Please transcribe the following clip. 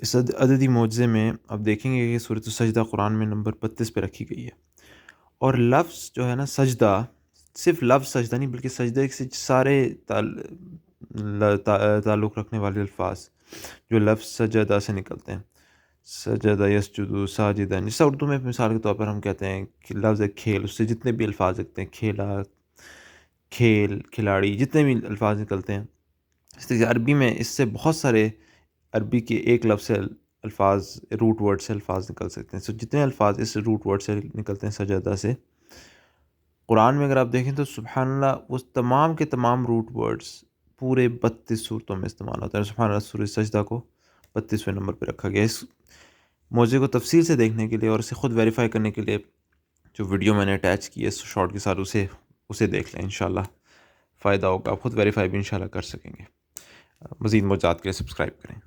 इस अददी मोज़े में आप देखेंगे कि सूरत सजदा कुरान में नंबर 32 पे रखी गई है। और लफ्ज़ जो है ना सजदा, सिर्फ़ लफ्ज़ सजदा नहीं बल्कि सजदे से सारे ताल्लुक़ रखने वाले अल्फ़ाज़ जो लफ्ज़ सजदा से निकलते हैं। सजदा यस्जुदु साजिदन, जैसा उर्दू में मिसाल के तौर पर हम कहते हैं कि लफ्ज़ है खेल, उससे जितने भी अल्फ़ाज़ निकलते हैं, खेला, खेल, खिलाड़ी, जितने भी अल्फ़ाज़ निकलते हैं। इस तरह से अरबी में इससे बहुत सारे अरबी के एक लफ्ज़ से अल्फ़ाज़, रूट वर्ड से अल्फ़ाज़ निकल सकते हैं। सो जितने अल्फ़ाज़ इस रूट वर्ड से निकलते हैं सजदा से, कुरान में अगर आप देखें तो सुब्हानल्लाह वो तमाम के तमाम रूट वर्ड्स पूरे 32 सूरतों में इस्तेमाल होता है। सुब्हानल्लाह सूरह सजदा को 32वें नंबर पे रखा गया है। इस मौज़े को तफ़सील से देखने के लिए और इसे खुद वेरीफ़ाई करने के लिए जो वीडियो मैंने अटैच की है इस शॉर्ट के साथ, उसे उसे देख लें, इंशाल्लाह फ़ायदा होगा। आप खुद वेरीफ़ाई भी इंशाल्लाह कर सकेंगे। मज़ीद मौज़ूदात के लिए सब्सक्राइब करें।